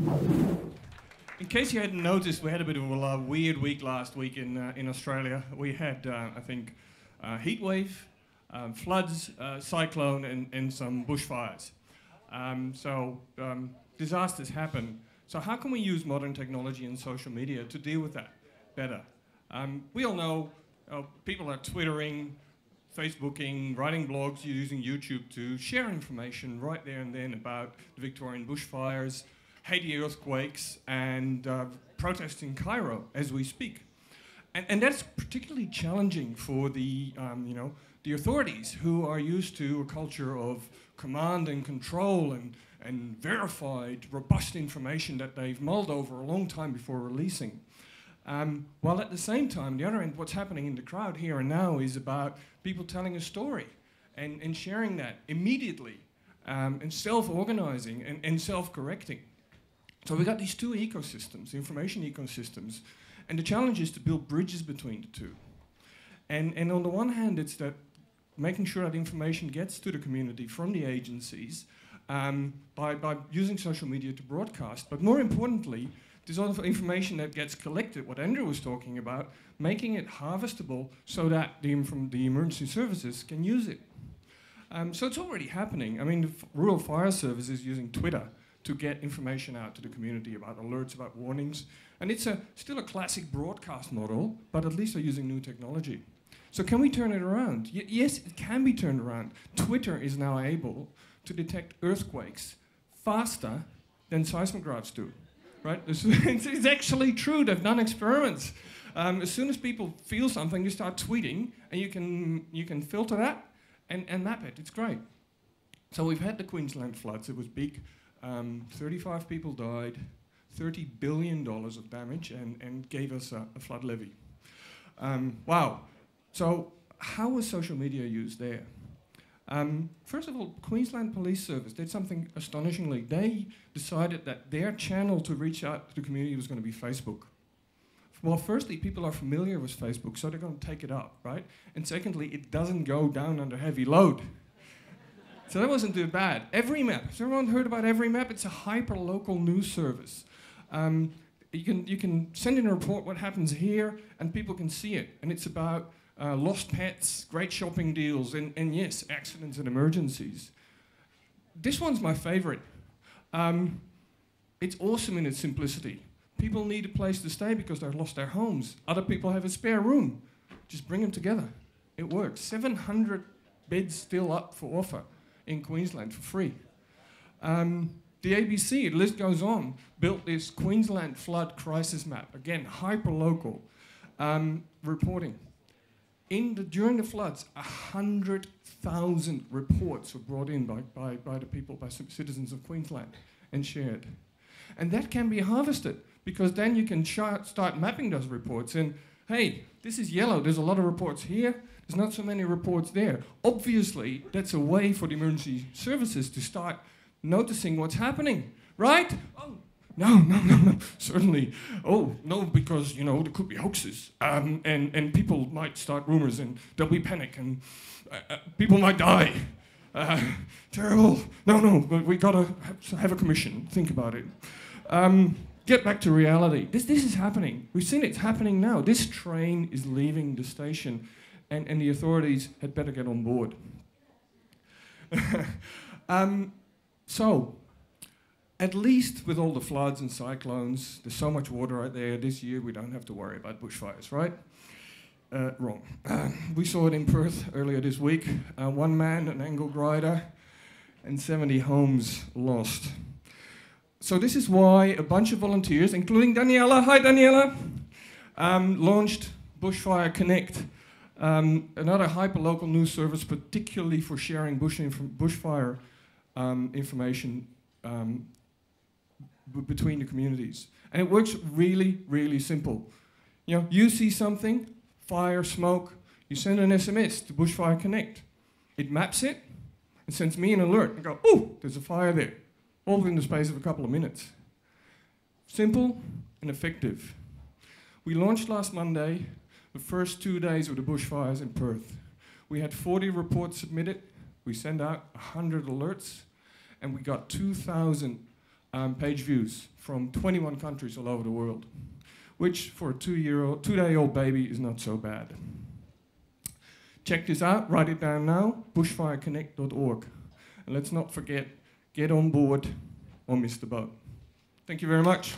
In case you hadn't noticed, we had a bit of a weird week last week in Australia. We had, I think, heat wave, floods, cyclone, and some bushfires. Disasters happen. So how can we use modern technology and social media to deal with that better? We all know people are twittering, Facebooking, writing blogs, using YouTube to share information right there and then about the Victorian bushfires, Haiti earthquakes, and protests in Cairo as we speak. And that's particularly challenging for the authorities who are used to a culture of command and control and verified, robust information that they've mulled over a long time before releasing. While at the same time, the other end, what's happening in the crowd here and now is about people telling a story and sharing that immediately and self-organizing and self-correcting. So we've got these two ecosystems, information ecosystems, and the challenge is to build bridges between the two. And on the one hand, it's that making sure that information gets to the community from the agencies by using social media to broadcast. But more importantly, there's also information that gets collected, what Andrew was talking about, making it harvestable so that the emergency services can use it. So it's already happening. I mean, the Rural Fire Service is using Twitter to get information out to the community about alerts, about warnings. And it's still a classic broadcast model, but at least they're using new technology. So can we turn it around? Yes, it can be turned around. Twitter is now able to detect earthquakes faster than seismographs do. Right? It's actually true. They've done experiments. As soon as people feel something, you start tweeting, and you can filter that and map it. It's great. So we've had the Queensland floods. It was big. 35 people died, $30 billion of damage, and gave us a flood levy. Wow. So how was social media used there? First of all, Queensland Police Service did something astonishingly. They decided that their channel to reach out to the community was going to be Facebook. Well, firstly, people are familiar with Facebook, so they're going to take it up, right? And secondly, it doesn't go down under heavy load. So that wasn't too bad. EveryMap. Has everyone heard about EveryMap? It's a hyper-local news service. You can send in a report what happens here, and people can see it. And it's about lost pets, great shopping deals, and yes, accidents and emergencies. This one's my favorite. It's awesome in its simplicity. People need a place to stay because they've lost their homes. Other people have a spare room. Just bring them together. It works. 700 beds still up for offer in Queensland for free. The ABC, the list goes on, built this Queensland flood crisis map. Again, hyper-local reporting. During the floods, 100,000 reports were brought in by the people, by citizens of Queensland, and shared. And that can be harvested, because then you can start mapping those reports. And hey, this is yellow, there's a lot of reports here, there's not so many reports there. Obviously, that's a way for the emergency services to start noticing what's happening, right? Oh, no, certainly. Oh, no, because, there could be hoaxes. And people might start rumors, and there'll be panic, and people might die. Terrible. No, but we gotta have a commission. Think about it. Get back to reality. This is happening. We've seen it's happening now. This train is leaving the station, and the authorities had better get on board. So, at least with all the floods and cyclones, there's so much water out there. This year we don't have to worry about bushfires, right? Wrong. We saw it in Perth earlier this week. One man, an angle grider, and 70 homes lost. So this is why a bunch of volunteers, including Daniela, hi Daniela, launched Bushfire Connect, another hyper-local news service, particularly for sharing bushfire information between the communities. And it works really, really simple. You see something, fire, smoke, you send an SMS to Bushfire Connect. It maps it and sends me an alert and go, oh, there's a fire there. All within the space of a couple of minutes. Simple and effective. We launched last Monday, the first 2 days of the bushfires in Perth. We had 40 reports submitted. We sent out 100 alerts, and we got 2,000 page views from 21 countries all over the world, which for a two-day-old baby is not so bad. Check this out, write it down now, bushfireconnect.org. And let's not forget, get on board or miss the boat. Thank you very much.